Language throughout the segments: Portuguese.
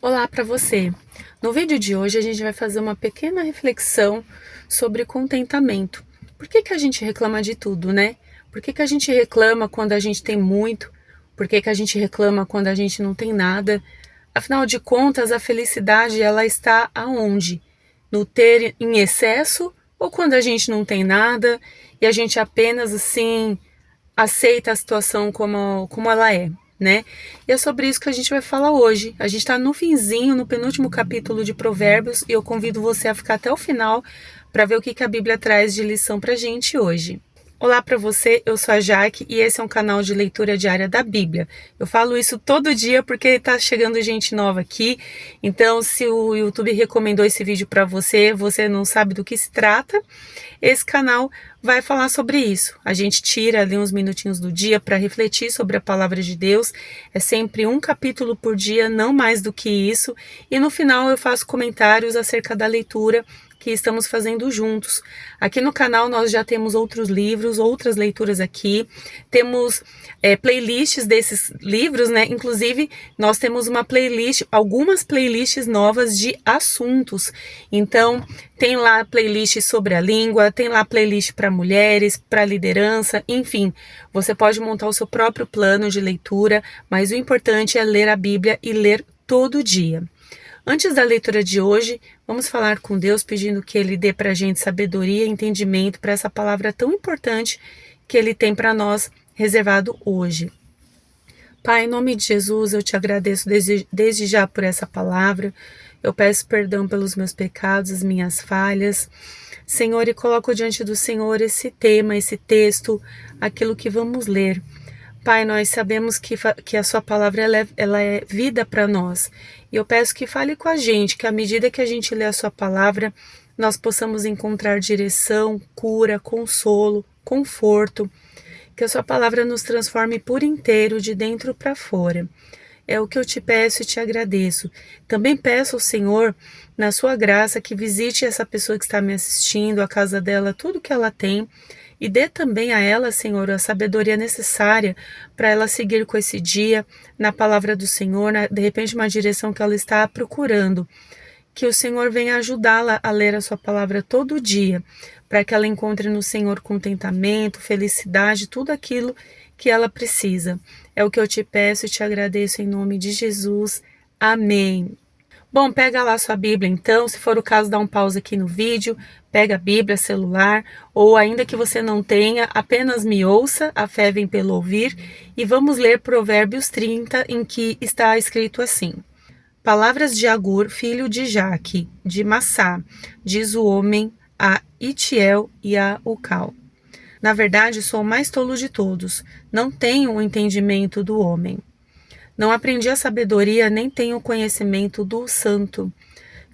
Olá para você! No vídeo de hoje a gente vai fazer uma pequena reflexão sobre contentamento. Por que a gente reclama de tudo, né? Por que a gente reclama quando a gente tem muito? Por que a gente reclama quando a gente não tem nada? Afinal de contas, a felicidade ela está aonde? No ter em excesso ou quando a gente não tem nada e a gente apenas assim aceita a situação como ela é, né? E é sobre isso que a gente vai falar hoje. A gente está no finzinho, no penúltimo capítulo de Provérbios, e eu convido você a ficar até o final para ver o que a Bíblia traz de lição para a gente hoje. Olá para você, eu sou a Jaque e esse é um canal de leitura diária da Bíblia. Eu falo isso todo dia porque está chegando gente nova aqui, então se o YouTube recomendou esse vídeo para você, você não sabe do que se trata, esse canal vai falar sobre isso. A gente tira ali uns minutinhos do dia para refletir sobre a palavra de Deus. É sempre um capítulo por dia, não mais do que isso. E no final eu faço comentários acerca da leitura que estamos fazendo juntos. Aqui no canal nós já temos outros livros, outras leituras aqui. Temos playlists desses livros, né? Inclusive, nós temos uma playlist, algumas playlists novas de assuntos. Então, tem lá playlist sobre a língua, tem lá playlist para mulheres, para liderança, enfim. Você pode montar o seu próprio plano de leitura, mas o importante é ler a Bíblia e ler todo dia. Antes da leitura de hoje, vamos falar com Deus pedindo que Ele dê para a gente sabedoria e entendimento para essa palavra tão importante que Ele tem para nós reservado hoje. Pai, em nome de Jesus, eu te agradeço desde já por essa palavra. Eu peço perdão pelos meus pecados, as minhas falhas. Senhor, e coloco diante do Senhor esse tema, esse texto, aquilo que vamos ler. Pai, nós sabemos que a sua palavra ela é vida para nós. E eu peço que fale com a gente, que à medida que a gente lê a sua palavra, nós possamos encontrar direção, cura, consolo, conforto. Que a sua palavra nos transforme por inteiro, de dentro para fora. É o que eu te peço e te agradeço. Também peço ao Senhor, na sua graça, que visite essa pessoa que está me assistindo, a casa dela, tudo que ela tem, e dê também a ela, Senhor, a sabedoria necessária para ela seguir com esse dia, na palavra do Senhor, de repente uma direção que ela está procurando. Que o Senhor venha ajudá-la a ler a sua palavra todo dia, para que ela encontre no Senhor contentamento, felicidade, tudo aquilo que ela precisa. É o que eu te peço e te agradeço em nome de Jesus. Amém. Bom, pega lá sua Bíblia então, se for o caso, dá um pause aqui no vídeo, pega a Bíblia, celular, ou ainda que você não tenha, apenas me ouça, a fé vem pelo ouvir, e vamos ler Provérbios 30, em que está escrito assim: Palavras de Agur, filho de Jaque, de Massá, diz o homem a Itiel e a Ucal. Na verdade, sou o mais tolo de todos, não tenho o entendimento do homem. Não aprendi a sabedoria, nem tenho o conhecimento do santo.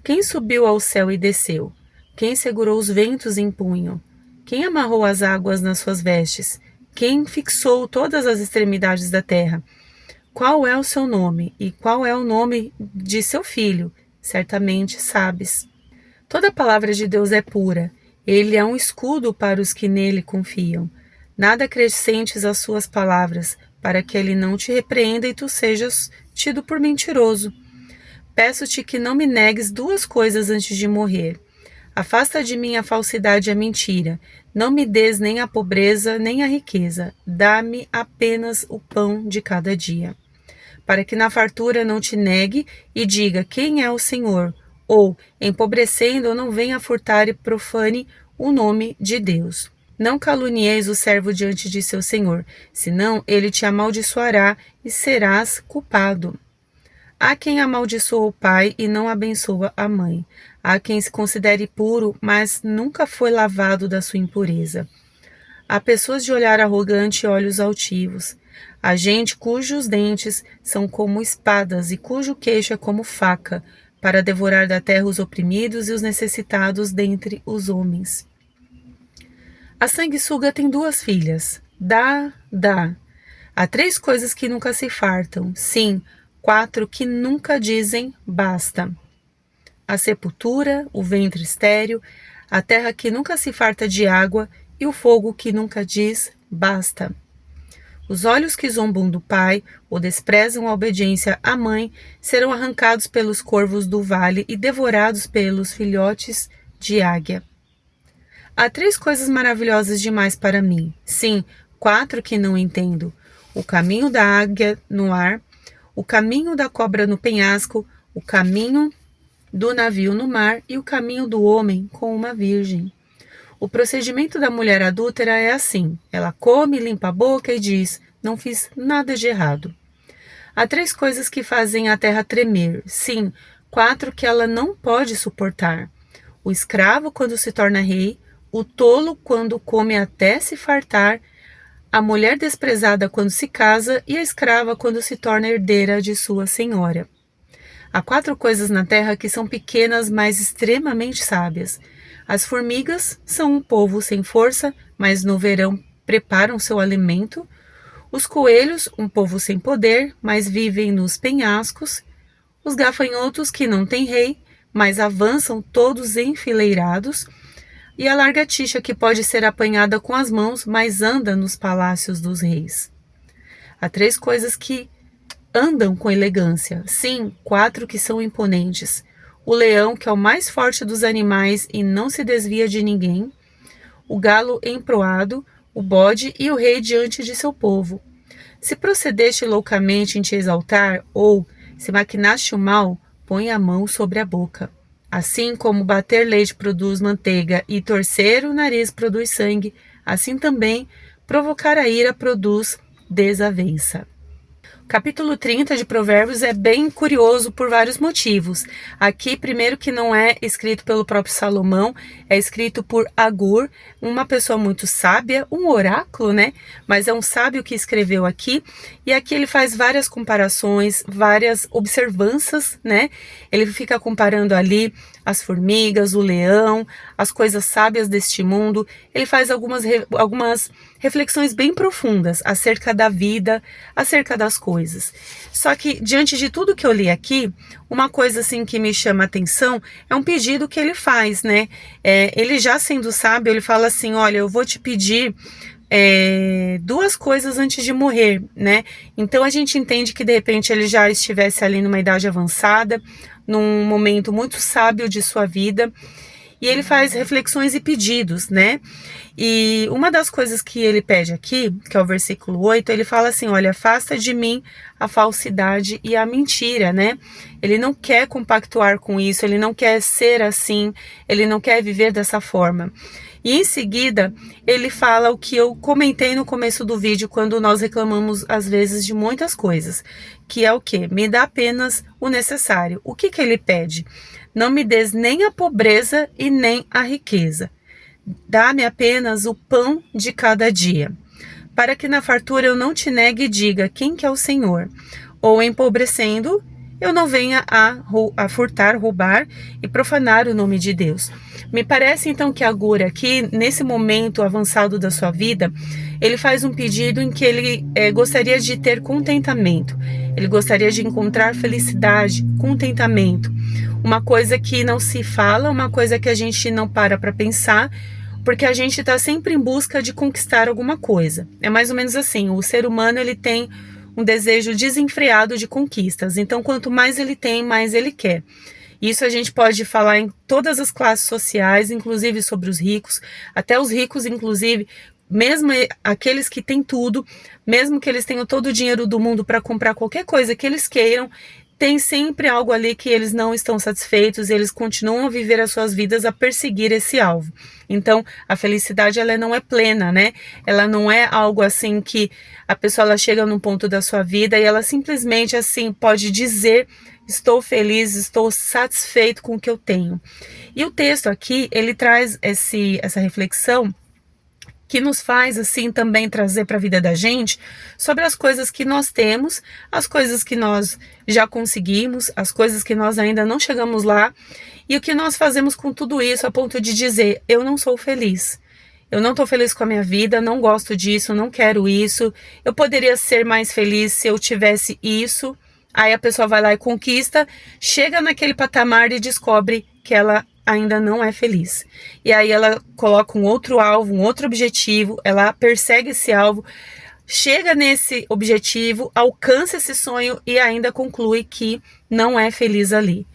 Quem subiu ao céu e desceu? Quem segurou os ventos em punho? Quem amarrou as águas nas suas vestes? Quem fixou todas as extremidades da terra? Qual é o seu nome e qual é o nome de seu filho? Certamente sabes. Toda a palavra de Deus é pura. Ele é um escudo para os que nele confiam. Nada acrescentes às suas palavras, para que ele não te repreenda e tu sejas tido por mentiroso. Peço-te que não me negues duas coisas antes de morrer. Afasta de mim a falsidade e a mentira. Não me des nem a pobreza, nem a riqueza. Dá-me apenas o pão de cada dia. Para que na fartura não te negue e diga quem é o Senhor, ou, empobrecendo, não venha furtar e profane o nome de Deus. Não calunieis o servo diante de seu senhor, senão ele te amaldiçoará e serás culpado. Há quem amaldiçoa o pai e não abençoa a mãe. Há quem se considere puro, mas nunca foi lavado da sua impureza. Há pessoas de olhar arrogante e olhos altivos. Há gente cujos dentes são como espadas e cujo queixo é como faca, para devorar da terra os oprimidos e os necessitados dentre os homens. A sanguessuga tem duas filhas. Dá. Há três coisas que nunca se fartam. Sim, quatro que nunca dizem basta. A sepultura, o ventre estéril, a terra que nunca se farta de água e o fogo que nunca diz basta. Os olhos que zombam do pai ou desprezam a obediência à mãe serão arrancados pelos corvos do vale e devorados pelos filhotes de águia. Há 3 coisas maravilhosas demais para mim. Sim, 4 que não entendo. O caminho da águia no ar, o caminho da cobra no penhasco, o caminho do navio no mar e o caminho do homem com uma virgem. O procedimento da mulher adúltera é assim. Ela come, limpa a boca e diz, não fiz nada de errado. Há 3 coisas que fazem a terra tremer. Sim, 4 que ela não pode suportar. O escravo quando se torna rei, o tolo quando come até se fartar, a mulher desprezada quando se casa e a escrava quando se torna herdeira de sua senhora. Há 4 coisas na terra que são pequenas, mas extremamente sábias. As formigas são um povo sem força, mas no verão preparam seu alimento. Os coelhos, um povo sem poder, mas vivem nos penhascos. Os gafanhotos, que não têm rei, mas avançam todos enfileirados. E a lagartixa, que pode ser apanhada com as mãos, mas anda nos palácios dos reis. Há 3 coisas que andam com elegância. Sim, 4 que são imponentes. O leão, que é o mais forte dos animais e não se desvia de ninguém. O galo emproado, o bode e o rei diante de seu povo. Se procedeste loucamente em te exaltar, ou se maquinaste o mal, põe a mão sobre a boca. Assim como bater leite produz manteiga e torcer o nariz produz sangue, assim também provocar a ira produz desavença. Capítulo 30 de Provérbios é bem curioso por vários motivos. Aqui, primeiro que não é escrito pelo próprio Salomão, é escrito por Agur, uma pessoa muito sábia, um oráculo, né? Mas é um sábio que escreveu aqui. E aqui ele faz várias comparações, várias observâncias, né? Ele fica comparando ali as formigas, o leão, as coisas sábias deste mundo. Ele faz algumas reflexões bem profundas acerca da vida, acerca das coisas. Só que, diante de tudo que eu li aqui, uma coisa assim que me chama a atenção é um pedido que ele faz, né? Ele já sendo sábio, ele fala assim, olha, eu vou te pedir 2 coisas antes de morrer, né? Então a gente entende que de repente ele já estivesse ali numa idade avançada, num momento muito sábio de sua vida, e ele faz reflexões e pedidos, né? E uma das coisas que ele pede aqui, que é o versículo 8, ele fala assim, olha, afasta de mim a falsidade e a mentira, né? Ele não quer compactuar com isso, ele não quer ser assim, ele não quer viver dessa forma. E em seguida, ele fala o que eu comentei no começo do vídeo, quando nós reclamamos, às vezes, de muitas coisas, que é o quê? Me dá apenas o necessário. O que ele pede? Não me des nem a pobreza e nem a riqueza. Dá-me apenas o pão de cada dia, para que na fartura eu não te negue e diga quem que é o Senhor, ou empobrecendo, eu não venha a furtar, roubar e profanar o nome de Deus. Me parece então que Agur aqui, nesse momento avançado da sua vida, ele faz um pedido em que ele gostaria de ter contentamento, ele gostaria de encontrar felicidade, contentamento, uma coisa que não se fala, uma coisa que a gente não para pensar, porque a gente está sempre em busca de conquistar alguma coisa. É mais ou menos assim, o ser humano ele tem um desejo desenfreado de conquistas, então quanto mais ele tem, mais ele quer. Isso a gente pode falar em todas as classes sociais, inclusive sobre os ricos, até os ricos, inclusive, mesmo aqueles que têm tudo, mesmo que eles tenham todo o dinheiro do mundo para comprar qualquer coisa que eles queiram, tem sempre algo ali que eles não estão satisfeitos, eles continuam a viver as suas vidas a perseguir esse alvo. Então, a felicidade ela não é plena, né? Ela não é algo assim que a pessoa ela chega num ponto da sua vida e ela simplesmente assim pode dizer estou feliz, estou satisfeito com o que eu tenho. E o texto aqui, ele traz essa reflexão que nos faz assim também trazer para a vida da gente sobre as coisas que nós temos, as coisas que nós já conseguimos, as coisas que nós ainda não chegamos lá e o que nós fazemos com tudo isso a ponto de dizer, eu não sou feliz. Eu não estou feliz com a minha vida, não gosto disso, não quero isso. Eu poderia ser mais feliz se eu tivesse isso. Aí a pessoa vai lá e conquista, chega naquele patamar e descobre que ela ainda não é feliz. E aí ela coloca um outro alvo, um outro objetivo, ela persegue esse alvo, chega nesse objetivo, alcança esse sonho e ainda conclui que não é feliz ali.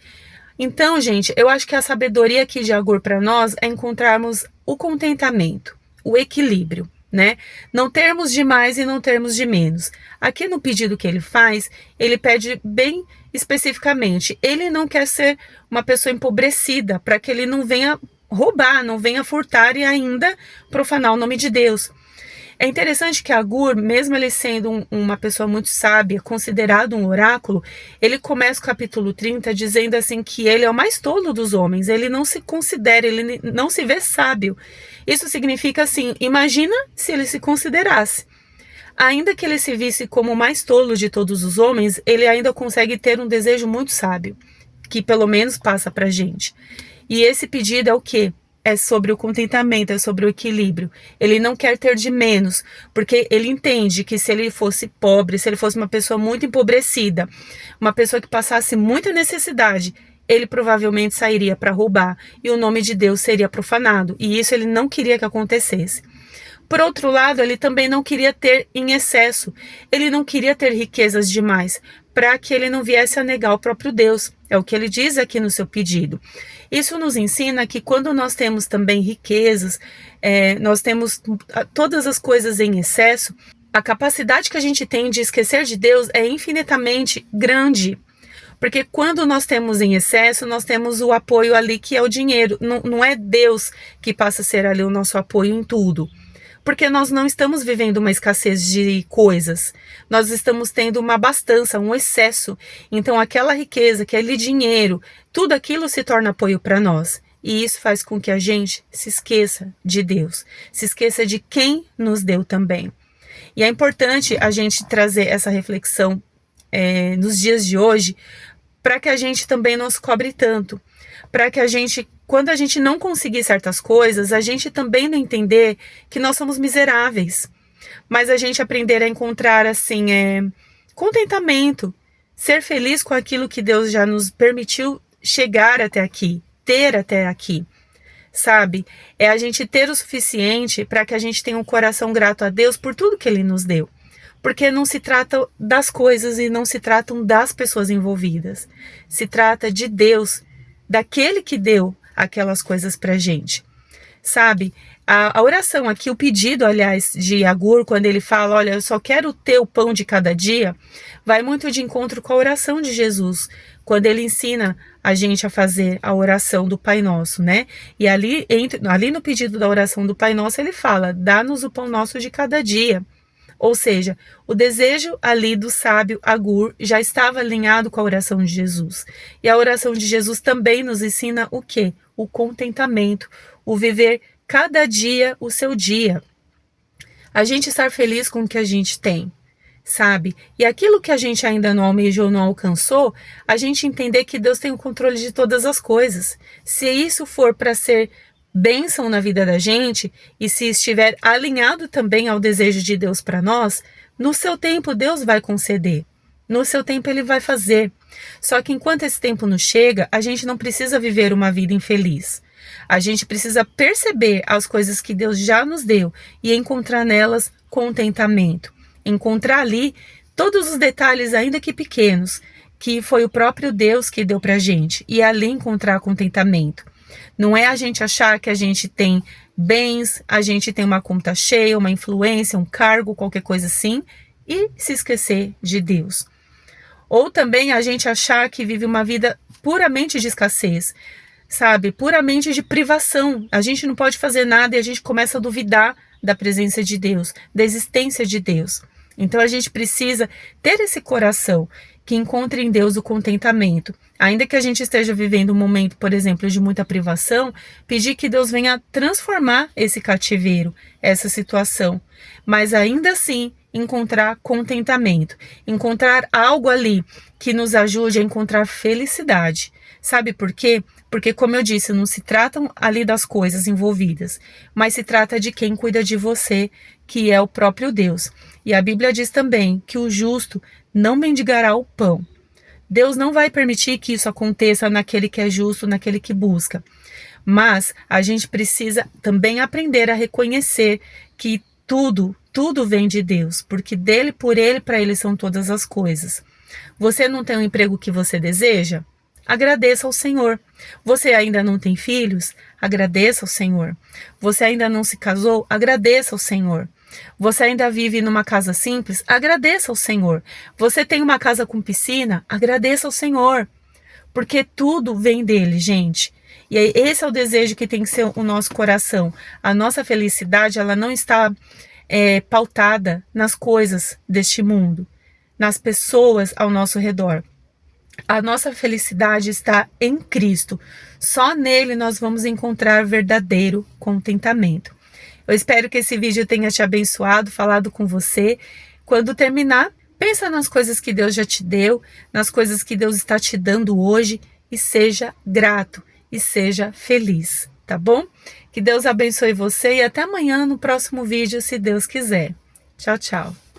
Então, gente, eu acho que a sabedoria aqui de Agur para nós é encontrarmos o contentamento, o equilíbrio, né? Não termos de mais e não termos de menos. Aqui no pedido que ele faz, ele pede bem especificamente. Ele não quer ser uma pessoa empobrecida para que ele não venha roubar, não venha furtar e ainda profanar o nome de Deus. É interessante que Agur, mesmo ele sendo uma pessoa muito sábia, considerado um oráculo, ele começa o capítulo 30 dizendo assim que ele é o mais tolo dos homens, ele não se considera, ele não se vê sábio. Isso significa assim, imagina se ele se considerasse. Ainda que ele se visse como o mais tolo de todos os homens, ele ainda consegue ter um desejo muito sábio, que pelo menos passa pra gente. E esse pedido é o quê? É sobre o contentamento, é sobre o equilíbrio. Ele não quer ter de menos, porque ele entende que se ele fosse pobre, se ele fosse uma pessoa muito empobrecida, uma pessoa que passasse muita necessidade, ele provavelmente sairia para roubar e o nome de Deus seria profanado. E isso ele não queria que acontecesse. Por outro lado, ele também não queria ter em excesso. Ele não queria ter riquezas demais, para que ele não viesse a negar o próprio Deus. É o que ele diz aqui no seu pedido. Isso nos ensina que quando nós temos também riquezas, nós temos todas as coisas em excesso, a capacidade que a gente tem de esquecer de Deus é infinitamente grande. Porque quando nós temos em excesso, nós temos o apoio ali que é o dinheiro. Não é Deus que passa a ser ali o nosso apoio em tudo. Porque nós não estamos vivendo uma escassez de coisas, nós estamos tendo uma abastança, um excesso. Então aquela riqueza, aquele dinheiro, tudo aquilo se torna apoio para nós. E isso faz com que a gente se esqueça de Deus, se esqueça de quem nos deu também. E é importante a gente trazer essa reflexão nos dias de hoje, para que a gente também não se cobre tanto, para que a gente, quando a gente não conseguir certas coisas, a gente também não entender que nós somos miseráveis, mas a gente aprender a encontrar assim, contentamento, ser feliz com aquilo que Deus já nos permitiu chegar até aqui, ter até aqui, sabe? É a gente ter o suficiente para que a gente tenha um coração grato a Deus por tudo que Ele nos deu. Porque não se trata das coisas e não se tratam das pessoas envolvidas. Se trata de Deus, daquele que deu aquelas coisas pra gente. Sabe? A oração aqui, o pedido, aliás, de Agur, quando ele fala, olha, eu só quero ter o pão de cada dia, vai muito de encontro com a oração de Jesus, quando ele ensina a gente a fazer a oração do Pai Nosso, né? E ali no pedido da oração do Pai Nosso, ele fala, dá-nos o pão nosso de cada dia. Ou seja, o desejo ali do sábio Agur já estava alinhado com a oração de Jesus. E a oração de Jesus também nos ensina o quê? O contentamento, o viver cada dia o seu dia. A gente estar feliz com o que a gente tem, sabe? E aquilo que a gente ainda não almejou, não alcançou, a gente entender que Deus tem o controle de todas as coisas. Se isso for para ser bênção na vida da gente, e se estiver alinhado também ao desejo de Deus para nós, no seu tempo Deus vai conceder, no seu tempo Ele vai fazer. Só que enquanto esse tempo não chega, a gente não precisa viver uma vida infeliz. A gente precisa perceber as coisas que Deus já nos deu e encontrar nelas contentamento. Encontrar ali todos os detalhes, ainda que pequenos, que foi o próprio Deus que deu pra gente, e ali encontrar contentamento. Não é a gente achar que a gente tem bens, a gente tem uma conta cheia, uma influência, um cargo, qualquer coisa assim, e se esquecer de Deus. Ou também a gente achar que vive uma vida puramente de escassez, sabe? Puramente de privação. A gente não pode fazer nada e a gente começa a duvidar da presença de Deus, da existência de Deus. Então a gente precisa ter esse coração que encontre em Deus o contentamento. Ainda que a gente esteja vivendo um momento, por exemplo, de muita privação, pedir que Deus venha transformar esse cativeiro, essa situação. Mas ainda assim, encontrar contentamento. Encontrar algo ali que nos ajude a encontrar felicidade. Sabe por quê? Porque, como eu disse, não se tratam ali das coisas envolvidas, mas se trata de quem cuida de você, que é o próprio Deus. E a Bíblia diz também que o justo não mendigará o pão. Deus não vai permitir que isso aconteça naquele que é justo, naquele que busca. Mas a gente precisa também aprender a reconhecer que tudo tudo vem de Deus, porque dele, por ele, para ele são todas as coisas. Você não tem o emprego que você deseja? Agradeça ao Senhor. Você ainda não tem filhos? Agradeça ao Senhor. Você ainda não se casou? Agradeça ao Senhor. Você ainda vive numa casa simples? Agradeça ao Senhor. Você tem uma casa com piscina? Agradeça ao Senhor. Porque tudo vem dele, gente. E esse é o desejo que tem que ser o nosso coração. A nossa felicidade, ela não está pautada nas coisas deste mundo, nas pessoas ao nosso redor. A nossa felicidade está em Cristo. Só nele nós vamos encontrar verdadeiro contentamento. Eu espero que esse vídeo tenha te abençoado, falado com você. Quando terminar, pensa nas coisas que Deus já te deu, nas coisas que Deus está te dando hoje e seja grato e seja feliz, tá bom? Que Deus abençoe você e até amanhã no próximo vídeo, se Deus quiser. Tchau, tchau.